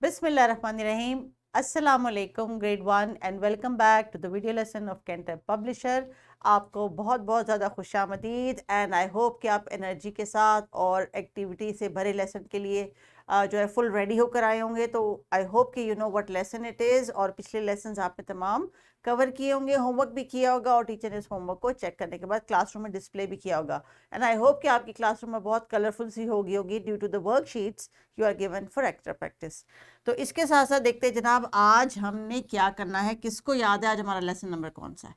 बिस्मिल्लाहिर्रहमानिर्रहीम। अस्सलाम वालेकुम grade 1 and welcome back to the video lesson of Cantab publisher. आपको बहुत बहुत ज़्यादा खुशामदीद एंड आई होप कि आप एनर्जी के साथ और एक्टिविटी से भरे लेसन के लिए जो है फुल रेडी होकर आए होंगे। तो आई होप कि you know what lesson it is और पिछले लेसन्स आपने तमाम कवर किए होंगे, होमवर्क भी किया होगा और टीचर ने इस होमवर्क को चेक करने के बाद क्लासरूम में डिस्प्ले भी किया होगा। एंड आई होप कि आपकी क्लासरूम में बहुत कलरफुल सी होगी due to the worksheets you are given for extra practice. तो इसके साथ साथ देखते हैं जनाब आज हमने क्या करना है। किसको याद है आज हमारा लेसन नंबर कौन सा है?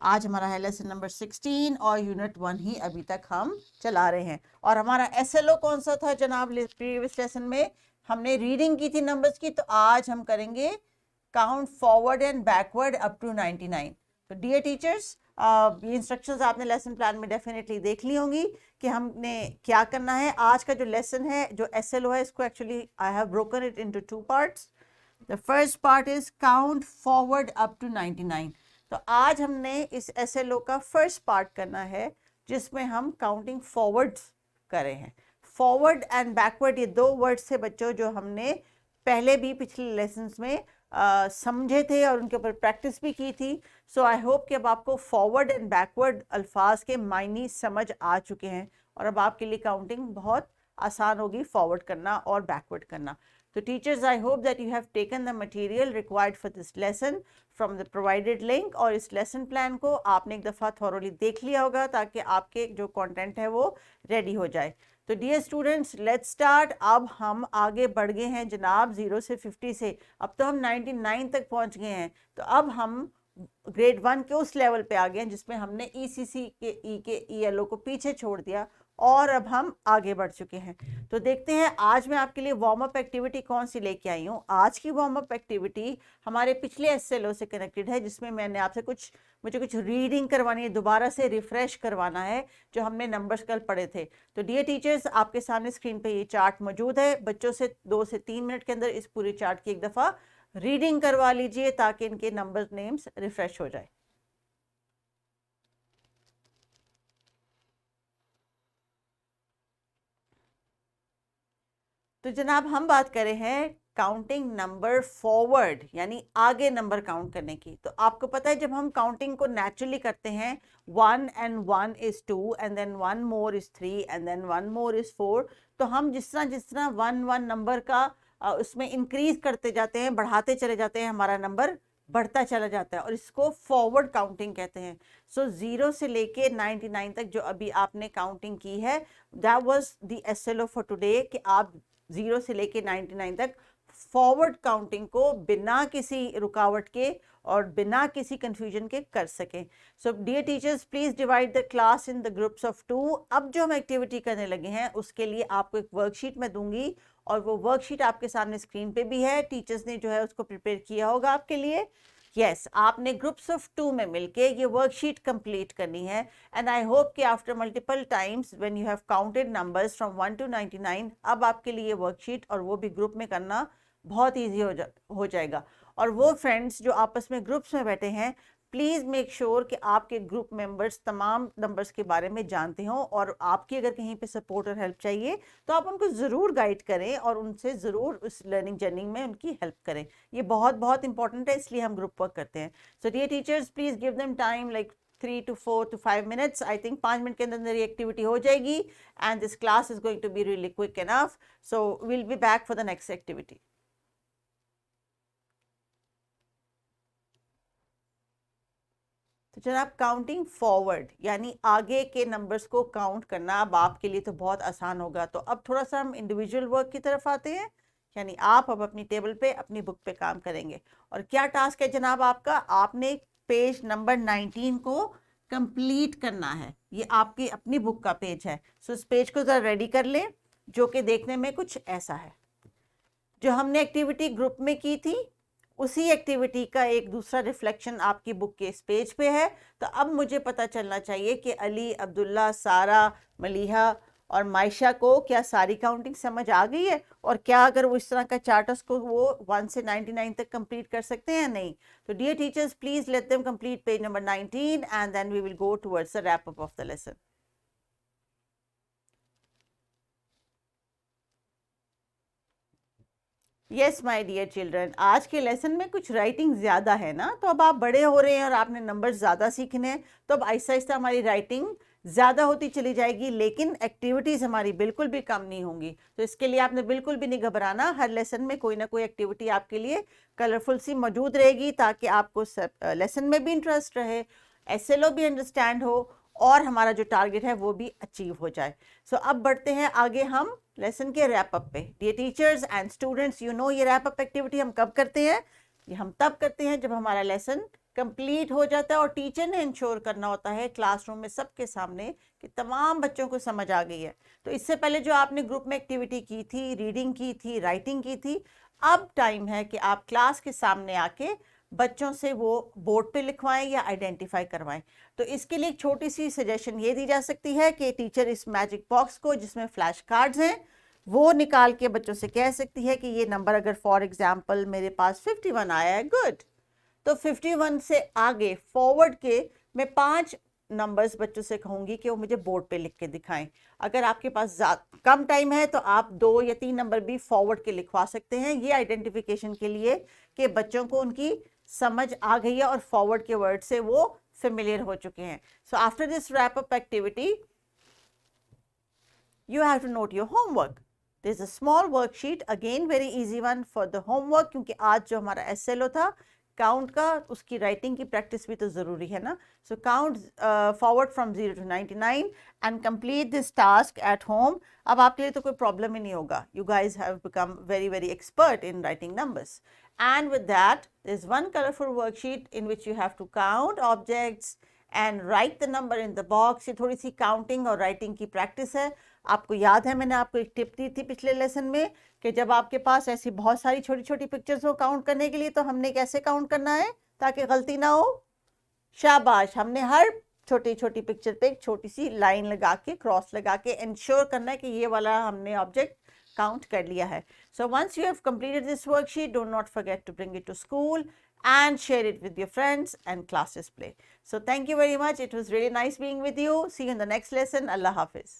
आज हमारा है लेसन नंबर 16 और यूनिट 1 ही अभी तक हम चला रहे हैं। और हमारा एसएलओ कौन सा था जनाब? प्रीवियस लेसन में हमने रीडिंग की थी नंबर्स की, तो आज हम करेंगे count forward and backward up to 99। तो डियर टीचर्स, ये इंस्ट्रक्शंस आपने लेसन प्लान में डेफिनेटली देख ली होंगी कि हमने क्या करना है। आज का जो लेसन है, जो एसएलओ है, इसको actually I have broken it into two parts. The first part is count forward up to 99। तो आज हमने इस एसएलओ का फर्स्ट पार्ट करना है जिसमें हम काउंटिंग फॉरवर्ड कर रहे हैं। फॉरवर्ड एंड बैकवर्ड ये दो वर्ड्स थे बच्चों जो हमने पहले भी पिछले लेसन्स में समझे थे और उनके ऊपर प्रैक्टिस भी की थी। सो आई होप कि अब आपको फॉरवर्ड एंड बैकवर्ड अल्फाज के मायने समझ आ चुके हैं और अब आपके लिए काउंटिंग बहुत आसान होगी फॉरवर्ड करना और बैकवर्ड करना। तो teachers, I hope that you have taken the material required for this lesson from the provided link और इस लेसन प्लान को आपने एक दफ़ा थॉरोली देख लिया होगा ताकि आपके जो कंटेंट है वो रेडी हो जाए। तो डियर स्टूडेंट्स, लेट्स स्टार्ट। अब हम आगे बढ़ गए हैं जनाब 0 से 50 से। अब तो हम 99 तक पहुंच गए हैं। तो अब हम ग्रेड 1 के उस लेवल पे आ गए हैं जिसमें हमने ईसीसी के ईएलओ को पीछे छोड़ दिया और अब हम आगे बढ़ चुके हैं। तो देखते हैं आज मैं आपके लिए वार्म अप एक्टिविटी कौन सी लेके आई हूँ। आज की वार्म अप एक्टिविटी हमारे पिछले एसएलओ से कनेक्टेड है जिसमें मैंने आपसे मुझे कुछ रीडिंग करवानी है, दोबारा से रिफ्रेश करवाना है जो हमने नंबर्स कल पढ़े थे। तो डियर टीचर्स, आपके सामने स्क्रीन पे ये चार्ट मौजूद है। बच्चों से 2 से 3 मिनट के अंदर इस पूरे चार्ट की एक दफ़ा रीडिंग करवा लीजिए ताकि इनके नंबर नेम्स रिफ्रेश हो जाए। तो जनाब हम बात करें हैं काउंटिंग नंबर फॉरवर्ड यानी आगे नंबर काउंट करने की। तो आपको पता है जब हम काउंटिंग को नेचुरली करते हैं 1 and 1 is 2 and then 1 more is 3 and then 1 more is 4, तो हम जिस तरह 1 नंबर का उसमें इंक्रीज करते जाते हैं, बढ़ाते चले जाते हैं, हमारा नंबर बढ़ता चला जाता है और इसको फॉरवर्ड काउंटिंग कहते हैं। सो 0 से लेके 99 तक जो अभी आपने काउंटिंग की है, that was the SLO for today कि आप 0 से लेके 99 तक फॉरवर्ड काउंटिंग को बिना किसी रुकावट के और बिना किसी कंफ्यूजन के कर सकें। So dear teachers, please divide the class in the groups of 2। अब जो हम एक्टिविटी करने लगे हैं उसके लिए आपको एक वर्कशीट मैं दूंगी और वो वर्कशीट आपके सामने स्क्रीन पे भी है। टीचर्स ने जो है उसको प्रिपेयर किया होगा आपके लिए। यस, आपने ग्रुप्स ऑफ 2 में मिलके ये वर्कशीट कंप्लीट करनी है। एंड आई होप कि after multiple times when you have counted numbers from 1 to 99, अब आपके लिए वर्कशीट और वो भी ग्रुप में करना बहुत ईजी हो जाएगा। और वो फ्रेंड्स जो आपस में ग्रुप्स में बैठे हैं, प्लीज़ मेक श्योर कि आपके ग्रुप मेंबर्स तमाम नंबर्स के बारे में जानते हों और आपकी अगर कहीं पे सपोर्ट और हेल्प चाहिए तो आप उनको ज़रूर गाइड करें और उनसे ज़रूर उस लर्निंग जर्नी में उनकी हेल्प करें। ये बहुत बहुत इंपॉर्टेंट है, इसलिए हम ग्रुप वर्क करते हैं। So dear teachers, please give them time like 3 to 4 to 5 minutes। I think 5 minute के अंदर ये एक्टिविटी हो जाएगी and this class is going to be really quick enough. So will be back for the next activity. तो जनाब counting forward यानी आगे के नंबर्स को काउंट करना अब आपके लिए तो बहुत आसान होगा। तो अब थोड़ा सा हम इंडिविजुअल वर्क की तरफ आते हैं, यानी आप अब अपनी टेबल पे अपनी बुक पे काम करेंगे। और क्या टास्क है जनाब आपका? आपने पेज नंबर 19 को कंप्लीट करना है। ये आपकी अपनी बुक का पेज है। सो इस पेज को ज़रा रेडी कर लें जो कि देखने में कुछ ऐसा है। जो हमने एक्टिविटी ग्रुप में की थी उसी एक्टिविटी का एक दूसरा रिफ्लेक्शन आपकी बुक के इस पेज पे है। तो अब मुझे पता चलना चाहिए कि अली, अब्दुल्ला, सारा, मलिहा और मायशा को क्या सारी काउंटिंग समझ आ गई है और क्या अगर वो इस तरह का चार्टर्स को वो 1 से 99 तक कंप्लीट कर सकते हैं या नहीं। तो dear teachers, please let them complete page number 19 and then we will go towards the wrap up of the lesson. Yes my dear children, आज के लेसन में कुछ राइटिंग ज़्यादा है ना, तो अब आप बड़े हो रहे हैं और आपने नंबर ज़्यादा सीखने हैं, तो अब आहिस्ता आहिस्ता हमारी राइटिंग ज़्यादा होती चली जाएगी, लेकिन एक्टिविटीज़ हमारी बिल्कुल भी कम नहीं होंगी। तो इसके लिए आपने बिल्कुल भी नहीं घबराना, हर लेसन में कोई ना कोई एक्टिविटी आपके लिए कलरफुल सी मौजूद रहेगी, ताकि आपको लेसन में भी इंटरेस्ट रहे, एसएलओ भी अंडरस्टैंड हो, और हमारा जो टारगेट है वो भी अचीव हो जाए। सो अब बढ़ते हैं आगे हम लेसन के रैप अप पे। Dear teachers and students, you know ये रैप अप एक्टिविटी हम कब करते हैं? ये हम तब करते हैं जब हमारा लेसन कंप्लीट हो जाता है और टीचर ने इंश्योर करना होता है क्लासरूम में सबके सामने कि तमाम बच्चों को समझ आ गई है। तो इससे पहले जो आपने ग्रुप में एक्टिविटी की थी, रीडिंग की थी, राइटिंग की थी, अब टाइम है कि आप क्लास के सामने आके बच्चों से वो बोर्ड पे लिखवाएं या आइडेंटिफाई करवाएं। तो इसके लिए एक छोटी सी सजेशन ये दी जा सकती है कि टीचर इस मैजिक बॉक्स को जिसमें फ्लैश कार्ड्स हैं वो निकाल के बच्चों से कह सकती है कि ये नंबर अगर फॉर एग्जांपल मेरे पास 51 आया है, गुड, तो 51 से आगे फॉरवर्ड के मैं 5 नंबर्स बच्चों से कहूंगी कि वो मुझे बोर्ड पे लिख के दिखाएं। अगर आपके पास कम टाइम है तो आप 2 या 3 नंबर भी फॉरवर्ड के लिखवा सकते हैं, ये आइडेंटिफिकेशन के लिए कि बच्चों को उनकी समझ आ गई है और फॉरवर्ड के वर्ड से वो फेमिलियर हो चुके हैं। So after this rap up activity you have to note your homework. There's a small worksheet, again very easy one for the homework, क्योंकि आज जो हमारा SLO था काउंट का, उसकी राइटिंग की प्रैक्टिस भी तो ज़रूरी है ना। So count forward from 0 to 99 and complete this task at home. अब आपके लिए तो कोई प्रॉब्लम ही नहीं होगा, you guys have become very very expert in writing numbers. And with that there is one colourful worksheet in which you have to count objects and write the number in the box. ये थोड़ी सी counting और writing की practice है। आपको याद है मैंने आपको एक टिप दी थी पिछले लेसन में कि जब आपके पास ऐसी बहुत सारी छोटी छोटी पिक्चर्स हो काउंट करने के लिए, तो हमने कैसे काउंट करना है ताकि गलती ना हो? शाबाश, हमने हर छोटी छोटी पिक्चर पे एक छोटी सी लाइन लगा के, क्रॉस लगा के इंश्योर करना है कि ये वाला हमने ऑब्जेक्ट काउंट कर लिया है। So once you have completed this worksheet, don't not forget to bring it to school and share it with your friends and class display. So thank you very much. It was really nice being with you. See you in the next lesson. Allah Hafiz.